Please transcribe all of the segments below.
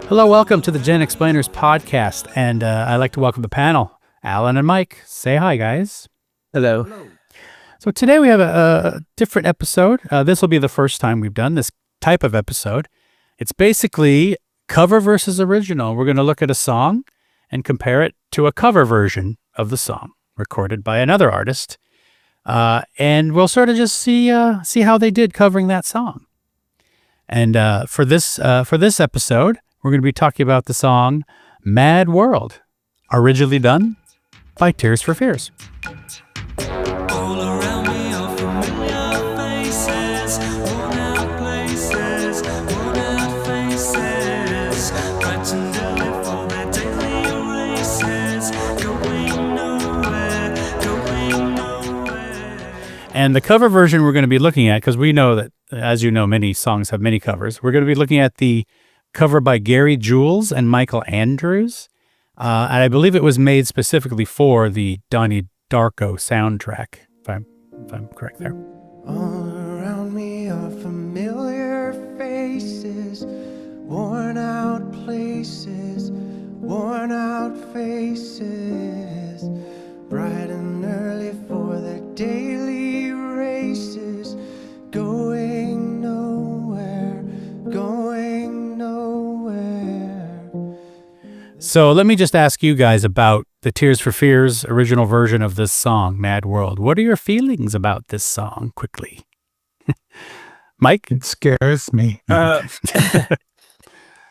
Hello, welcome to the Gen Explainers podcast, and I'd like to welcome the panel, Alan and Mike. Say hi, guys. Hello. So today we have a different episode. This will be the first time we've done this type of episode. It's basically cover versus original. We're going to look at a song and compare it to a cover version of the song recorded by another artist, and we'll sort of just see how they did covering that song. And for this episode, we're going to be talking about the song Mad World, originally done by Tears for Fears. All around me are familiar faces, worn out places, worn out faces, fighting daily for their daily races, going nowhere, going nowhere. And the cover version we're going to be looking at, because we know that, as you know, many songs have many covers. We're going to be looking at the cover by Gary Jules and Michael Andrews. And I believe it was made specifically for the Donnie Darko soundtrack, if I'm correct there. All around me are familiar faces, worn out places, worn out faces, bright and early for their daily races, going nowhere, going nowhere. So let me just ask you guys about the Tears for Fears original version of this song, Mad World. What are your feelings about this song, quickly? Mike? It scares me.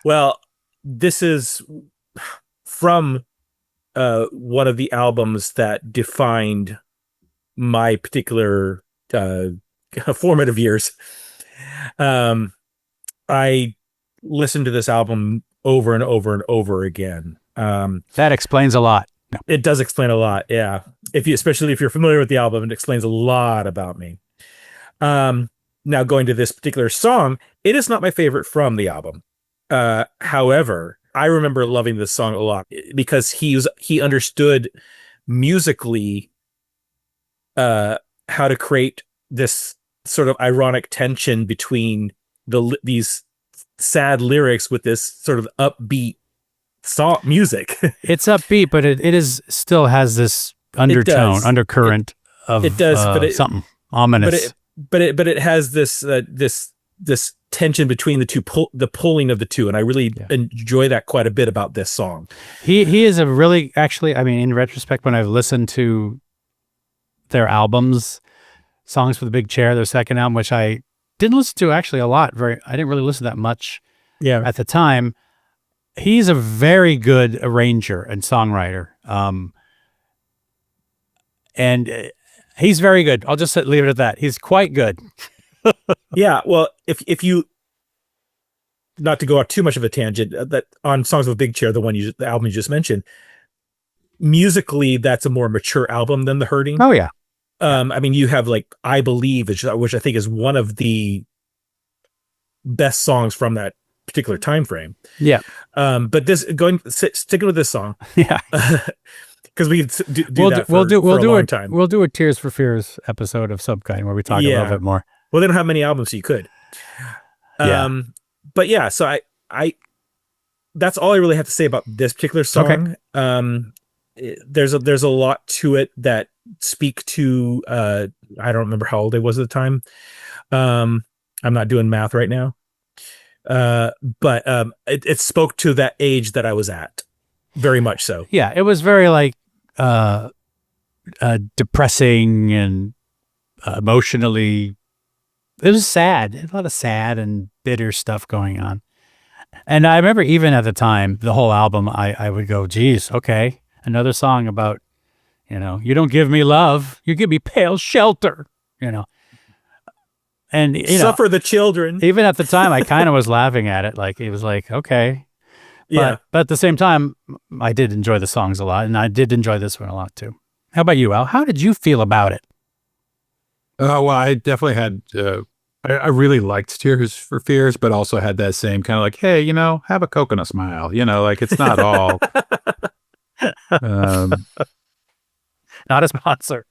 Well, this is from one of the albums that defined my particular formative years. I listened to this album over and over and over again. That explains a lot. No. It does explain a lot, yeah. Especially if you're familiar with the album, it explains a lot about me. Now going to this particular song, it is not my favorite from the album. However, I remember loving this song a lot because he understood musically how to create this sort of ironic tension between these sad lyrics with this sort of upbeat song music. It's upbeat, but it is still has this undercurrent of something ominous. But it has this tension between the two, the pulling of the two, and I really enjoy that quite a bit about this song. He is a really, actually, I mean, in retrospect, when I've listened to their albums, Songs for the Big Chair, their second album, which I didn't listen to actually a lot. I didn't really listen that much at the time. He's a very good arranger and songwriter. And he's very good. I'll just leave it at that. He's quite good. Yeah. Well, if you, not to go off too much of a tangent, that on Songs of a Big Chair, the album you just mentioned, musically, that's a more mature album than The Hurting. Oh yeah. I mean, you have like I Believe, which I think is one of the best songs from that particular time frame. Yeah. But sticking with this song. Yeah. Because we could do a long time. We'll do a Tears for Fears episode of some kind where we talk a little bit more. Well, they don't have many albums, so you could. But yeah, so I that's all I really have to say about this particular song. Okay. There's a lot to it that speak to I don't remember how old I was at the time. I'm not doing math right now. But it spoke to that age that I was at, very much so. Yeah, it was very like depressing and emotionally. It was sad. A lot of sad and bitter stuff going on. And I remember even at the time, the whole album, I would go, geez, okay, another song about, you don't give me love, you give me pale shelter, And suffer the children. Even at the time, I kind of was laughing at it. Like, it was like, okay. But at the same time, I did enjoy the songs a lot, and I did enjoy this one a lot too. How about you, Al? How did you feel about it? Well, I definitely had, I really liked Tears for Fears, but also had that same kind of like, hey, have a coconut smile. Like it's not all. Not a sponsor.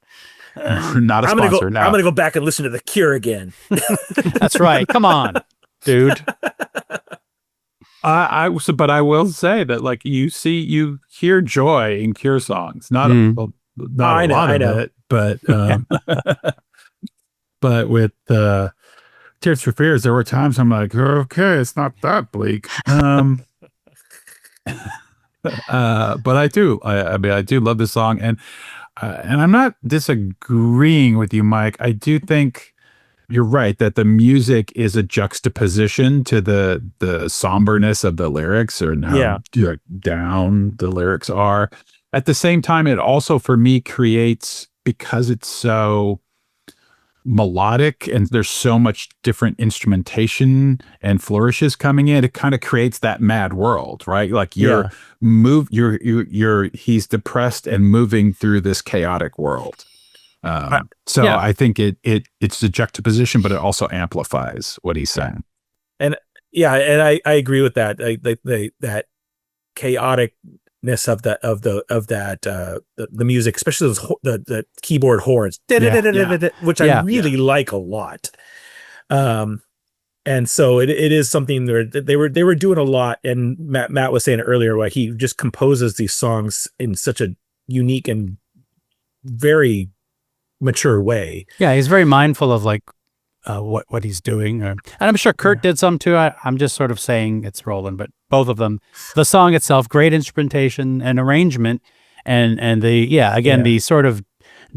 Not a sponsor. I'm gonna go back and listen to The Cure again. That's right. Come on, dude. But I will say that like you hear joy in Cure songs, not I a know, lot I of know. it, but but with Tears for Fears, there were times I'm like, okay, it's not that bleak. But I do. I mean, I do love this song, and I'm not disagreeing with you, Mike. I do think you're right that the music is a juxtaposition to the somberness of the lyrics, or how down the lyrics are. At the same time, it also, for me, creates, because it's so melodic and there's so much different instrumentation and flourishes coming in, it kind of creates that mad world, right? Like he's depressed and moving through this chaotic world. So Yeah. I think it's a juxtaposition, but it also amplifies what he's saying. And I agree with that. That chaoticness of the music, especially the keyboard horns, which I really like a lot. And so it is something where they were doing a lot. And Matt was saying it earlier, where he just composes these songs in such a unique and very mature way. Yeah, he's very mindful of like what he's doing, and I'm sure Kurt did some too. I'm just sort of saying it's Roland, but both of them. The song itself, great instrumentation and arrangement, and the sort of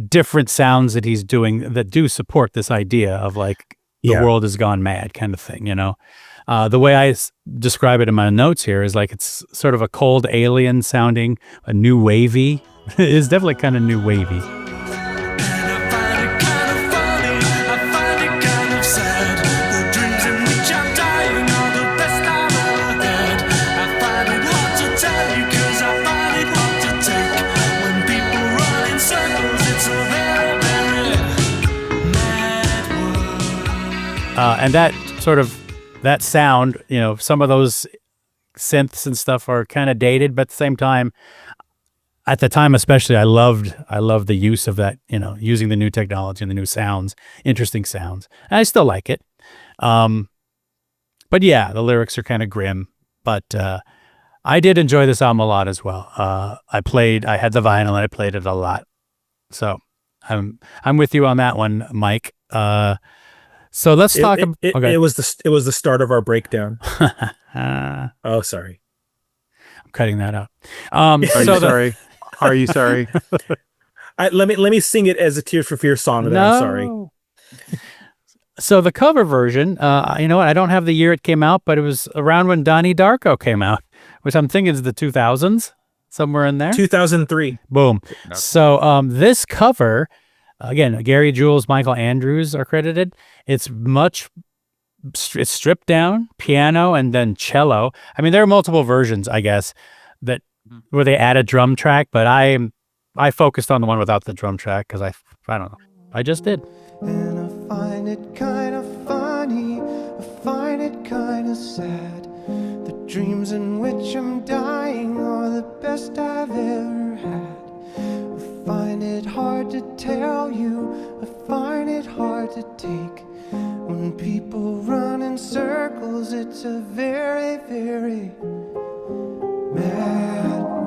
different sounds that he's doing that do support this idea of like the world has gone mad kind of thing. You know, the way I describe it in my notes here is like it's sort of a cold alien sounding, a new wavy. It's definitely kind of new wavy. And that sound, you know, some of those synths and stuff are kind of dated, but at the same time, at the time especially, I loved the use of that, you know, using the new technology and the new sounds, interesting sounds. And I still like it. But yeah, the lyrics are kind of grim, but I did enjoy this album a lot as well. I had the vinyl and I played it a lot. So I'm with you on that one, Mike. So let's talk about it was the start of our breakdown. Oh, sorry. I'm cutting that out. Sorry? Are you sorry? Let me sing it as a Tears for Fears song. No. I'm sorry. So the cover version, you know what? I don't have the year it came out, but it was around when Donnie Darko came out, which I'm thinking is the 2000s, somewhere in there. 2003. Boom. So this cover, again, Gary Jules, Michael Andrews are credited. It's stripped down, piano, and then cello. I mean, there are multiple versions, I guess, where they add a drum track, but I focused on the one without the drum track because I don't know. I just did. And I find it kind of funny, I find it kind of sad. The dreams in which I'm dying are the best I've ever had. I find it hard to tell you, I find it hard to take. When people run in circles, it's a very, very mad world.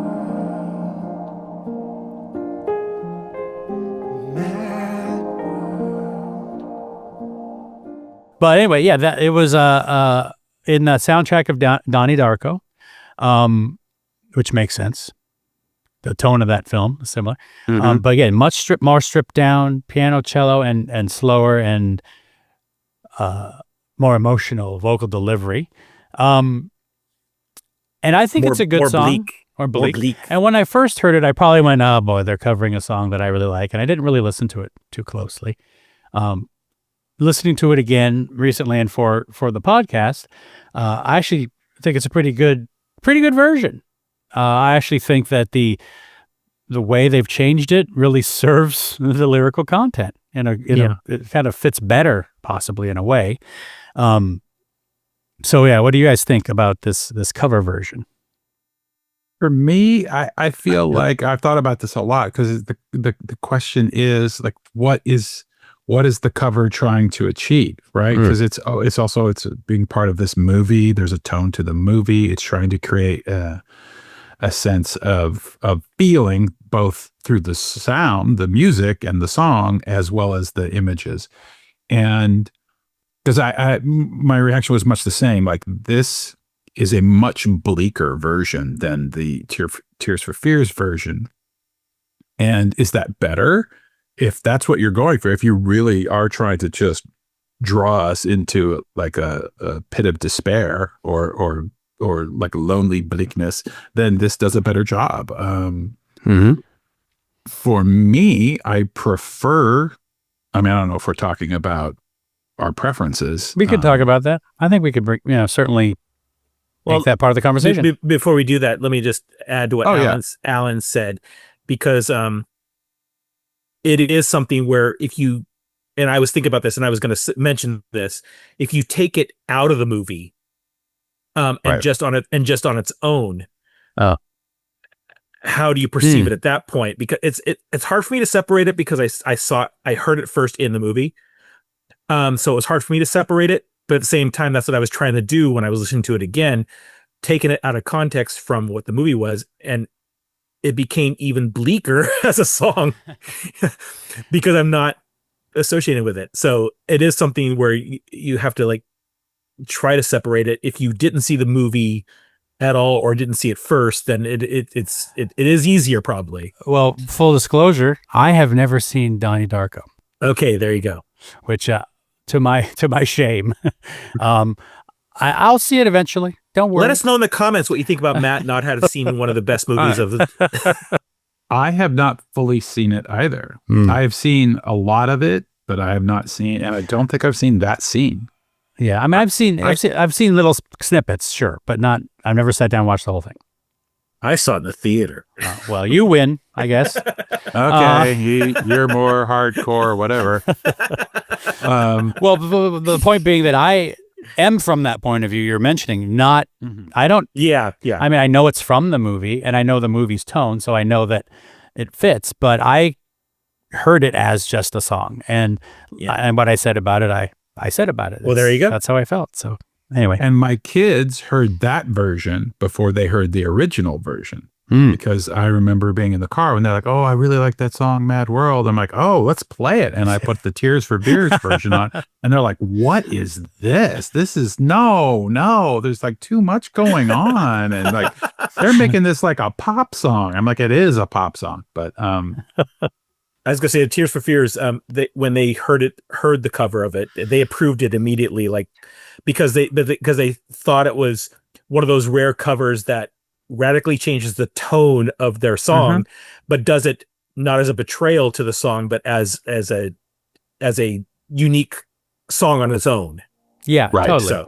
Mad world. But anyway, yeah, that it was in the soundtrack of Donnie Darko, which makes sense. The tone of that film is similar. But again, more stripped down, piano, cello, and slower and more emotional vocal delivery. And I think it's a good song. More bleak. And when I first heard it, I probably went, oh boy, they're covering a song that I really like. And I didn't really listen to it too closely. Listening to it again recently and for the podcast, I actually think it's a pretty good version. I actually think that the way they've changed it really serves the lyrical content. It kind of fits better, possibly in a way. So yeah, what do you guys think about this cover version? For me, I feel like I've thought about this a lot because the question is like, what is what is the cover trying to achieve, right? Because it's being part of this movie. There's a tone to the movie. It's trying to create a sense of feeling both through the sound, the music, and the song, as well as the images. And because my reaction was much the same. Like, this is a much bleaker version than the Tears for Fears version. And is that better? If that's what you're going for, if you really are trying to just draw us into like a pit of despair or like lonely bleakness, then this does a better job. For me, I prefer, I mean, I don't know if we're talking about our preferences. We could talk about that. I think we could bring, certainly make that part of the conversation. Before we do that, let me just add to what Alan said, because it is something where if you, and I was thinking about this and I was going to mention this, if you take it out of the movie and just on its own, how do you perceive it at that point? Because it's hard for me to separate it, because I heard it first in the movie. So it was hard for me to separate it, but at the same time, that's what I was trying to do when I was listening to it again, taking it out of context from what the movie was, and it became even bleaker as a song because I'm not associated with it. So it is something where you have to like try to separate it. If you didn't see the movie at all or didn't see it first, then it is easier probably. Well, full disclosure, I have never seen Donnie Darko. Okay, there you go. Which to my shame, I'll see it eventually. Don't worry. Let us know in the comments what you think about Matt not having seen one of the best movies of the. I have not fully seen it either. I've seen a lot of it, but I have not seen, and I don't think I've seen that scene. Yeah, I mean, I've seen little snippets, sure, but not. I've never sat down and watched the whole thing. I saw it in the theater. Well, you win, I guess. Okay, you're more hardcore, whatever. Well, the point being that I am from that point of view you're mentioning. Not, I don't. Yeah. I mean, I know it's from the movie, and I know the movie's tone, so I know that it fits. But I heard it as just a song, and what I said about it, I said about it. Well, there you go. That's how I felt. So anyway, and my kids heard that version before they heard the original version. Because I remember being in the car when they're like, "Oh, I really like that song, Mad World." I'm like, "Oh, let's play it." And I put the Tears for Fears version on, and they're like, "What is this? This is no. There's like too much going on." And like, they're making this like a pop song. I'm like, it is a pop song, but I was gonna say, Tears for Fears. When they heard the cover of it, they approved it immediately, like because they thought it was one of those rare covers that radically changes the tone of their song, but does it not as a betrayal to the song, but as a unique song on its own. Yeah, right. Totally. So,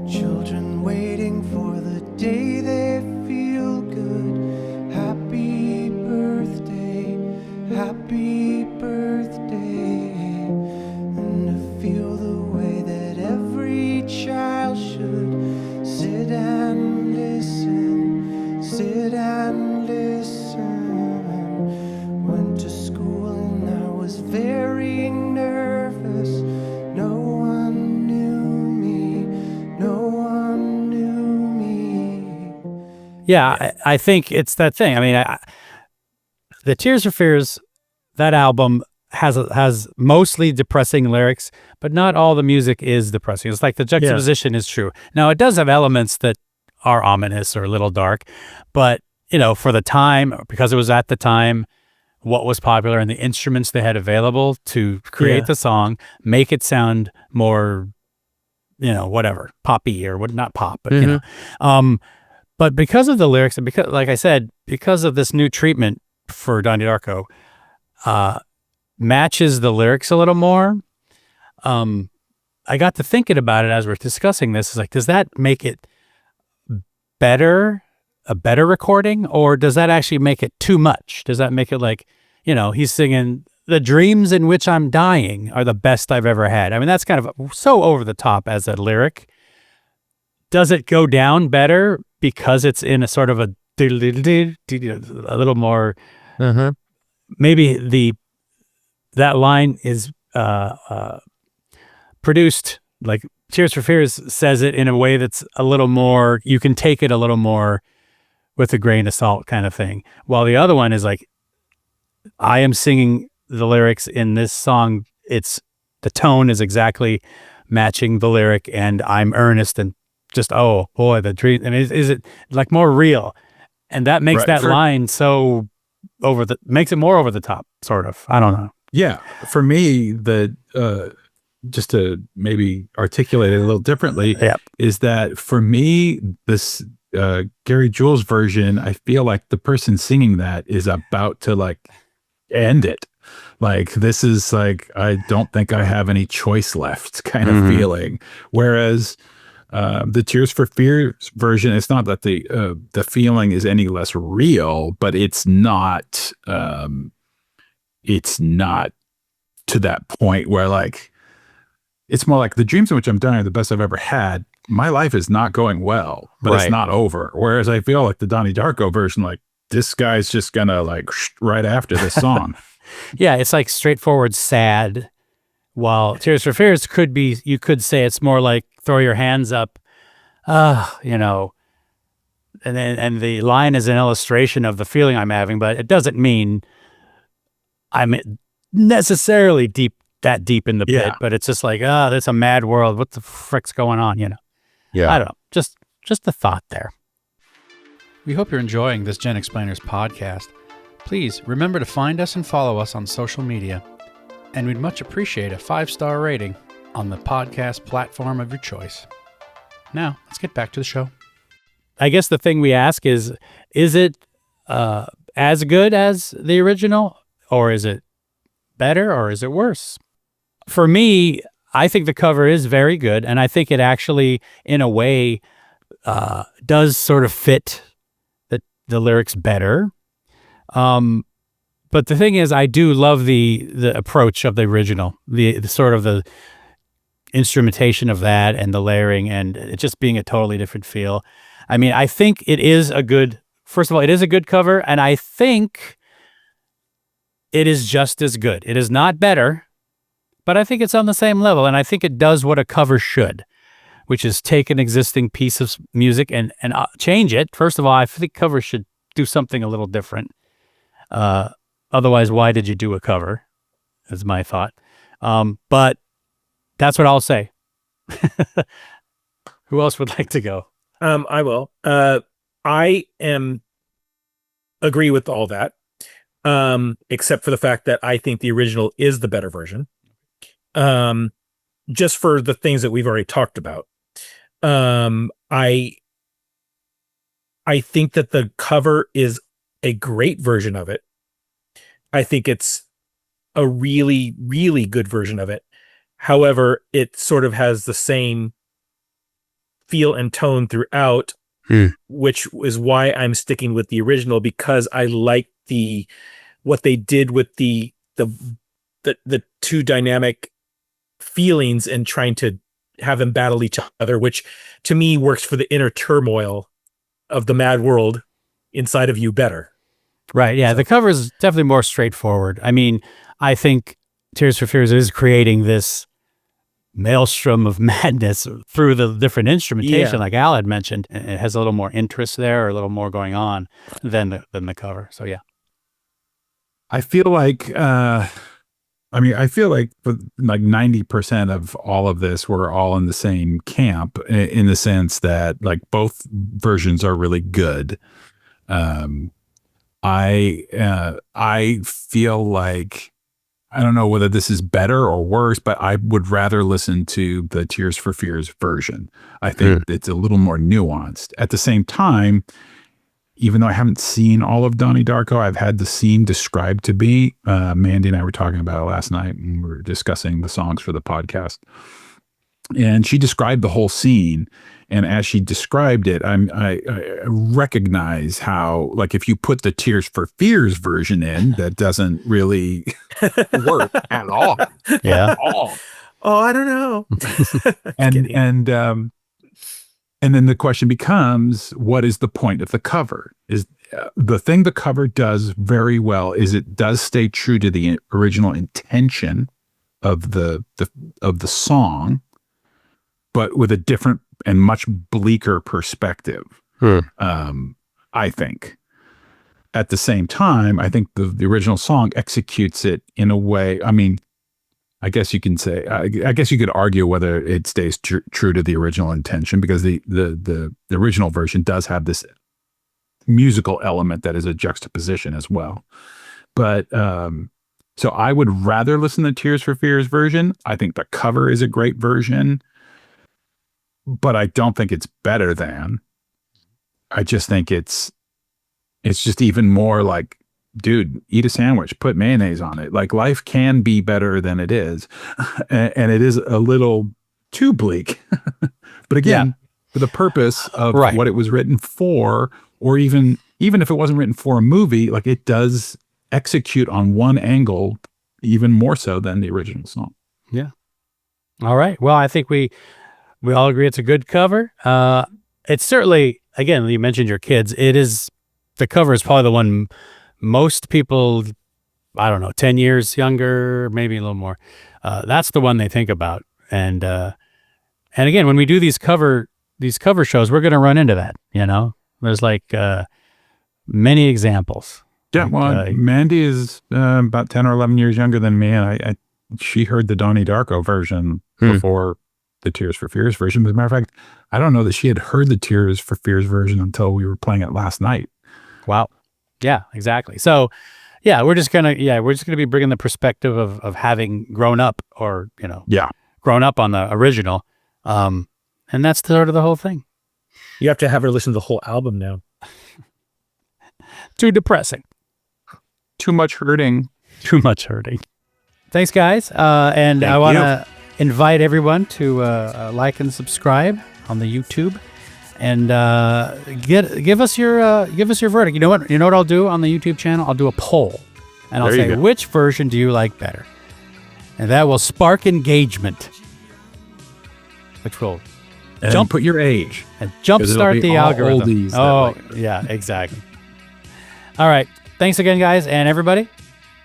Children waiting for the day they feel good. Happy birthday, and to feel the way that every child should sit and listen. Went to school and I was very nervous. No one knew me. Yeah, I think it's that thing. I mean, the Tears for Fears, that album has mostly depressing lyrics, but not all the music is depressing. It's like the juxtaposition is true. Now, it does have elements that are ominous or a little dark, but for the time, because it was at the time, what was popular and the instruments they had available to create the song, make it sound more, whatever, poppy or not pop, but but because of the lyrics and because, like I said, because of this new treatment for Donnie Darko, matches the lyrics a little more. I got to thinking about it as we're discussing this. It's like, does that make it a better recording, or does that actually make it too much? Does that make it like, he's singing "The dreams in which I'm dying are the best I've ever had"? I mean, that's kind of so over the top as a lyric. Does it go down better because it's in a sort of a little more, maybe that line is produced. Like Tears for Fears says it in a way that's a little more, you can take it a little more with a grain of salt kind of thing. While the other one is like, I am singing the lyrics in this song. The tone is exactly matching the lyric, and I'm earnest and just, oh boy, the dream. I mean, is it like more real? And that makes that line so makes it more over the top, sort of. I don't know. Yeah. For me, just to maybe articulate it a little differently, is that for me, this Gary Jules version, I feel like the person singing that is about to like end it. Like, this is like, I don't think I have any choice left kind of feeling. Whereas the Tears for Fears version, it's not that the feeling is any less real, but it's not to that point where like, it's more like the dreams in which I'm dying are the best I've ever had. My life is not going well, but it's not over. Whereas I feel like the Donnie Darko version, like this guy's just gonna like right after this song. Yeah, it's like straightforward sad. While Tears for Fears could be, you could say it's more like throw your hands up, you know, and the line is an illustration of the feeling I'm having, but it doesn't mean I'm necessarily that deep in the pit, but it's just like, that's a mad world. What the frick's going on, you know? Yeah. I don't know. Just a thought there. We hope you're enjoying this Gen Explainers podcast. Please remember to find us and follow us on social media. And we'd much appreciate a 5-star rating on the podcast platform of your choice. Now, let's get back to the show. I guess the thing we ask is it as good as the original, or is it better, or is it worse? For me, I think the cover is very good, and I think it actually, in a way, does sort of fit the lyrics better. But the thing is, I do love the approach of the original, the sort of the instrumentation of that and the layering, and it just being a totally different feel. I mean, I think it is first of all, it is a good cover, and I think it is just as good. It is not better, but I think it's on the same level, and I think it does what a cover should, which is take an existing piece of music and change it. First of all, I think covers should do something a little different. Otherwise, why did you do a cover? Is my thought. But that's what I'll say. Who else would like to go? I will. I agree with all that, except for the fact that I think the original is the better version. Just for the things that we've already talked about. I think that the cover is a great version of it. I think it's a really, really good version of it. However, it sort of has the same feel and tone throughout, which is why I'm sticking with the original, because I like what they did with the two dynamic feelings and trying to have them battle each other, which to me works for the inner turmoil of the mad world inside of you better. Right. Yeah. So the cover is definitely more straightforward. I mean, I think Tears for Fears is creating this maelstrom of madness through the different instrumentation, like Al had mentioned. It has a little more interest there, or a little more going on than the cover. So yeah. I feel like I feel like for like 90% of all of this, we're all in the same camp, in the sense that like both versions are really good. I feel like, I don't know whether this is better or worse, but I would rather listen to the Tears for Fears version. I think it's a little more nuanced. At the same time, even though I haven't seen all of Donnie Darko, I've had the scene described to me. Mandy and I were talking about it last night, and we were discussing the songs for the podcast. And she described the whole scene. And as she described it, I recognize how, like, if you put the Tears for Fears version in, that doesn't really work at all. Yeah. At all. Oh, I don't know. And then the question becomes, what is the point of the cover? Is the thing the cover does very well is it does stay true to the original intention of the song, but with a different and much bleaker perspective. I think. At the same time, I think the original song executes it in a way. I mean, I guess you can say. I guess you could argue whether it stays true to the original intention, because the original version does have this musical element that is a juxtaposition as well. But so I would rather listen to Tears for Fears version. I think the cover is a great version, but I don't think it's better than. I just think it's just even more like, dude, eat a sandwich, put mayonnaise on it. Like, life can be better than it is. And it is a little too bleak. But again, for the purpose of what it was written for, or even if it wasn't written for a movie, like, it does execute on one angle even more so than the original song. Yeah. All right. Well, I think we all agree it's a good cover. It's certainly, again, you mentioned your kids. The cover is probably the one most people, I don't know, 10 years younger, maybe a little more. That's the one they think about. And again, when we do these cover shows, we're going to run into that, you know? There's like many examples. Yeah, well, Mandy is about 10 or 11 years younger than me, and she heard the Donnie Darko version before the Tears for Fears version. As a matter of fact, I don't know that she had heard the Tears for Fears version until we were playing it last night. Wow. Yeah, exactly. So, yeah, we're just gonna be bringing the perspective of having grown up, or grown up on the original, and that's sort of the whole thing. You have to have her listen to the whole album now. Too depressing. Too much hurting. Too much hurting. Thanks, guys. And I want to invite everyone to like and subscribe on the YouTube, and give us your verdict. You know what I'll do on the YouTube channel? I'll do a poll, and I'll say, which version do you like better? And that will spark engagement, which will put your age and jumpstart the algorithm. Yeah, exactly. All right. Thanks again, guys, and everybody.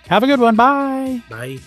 Have a good one. Bye. Bye.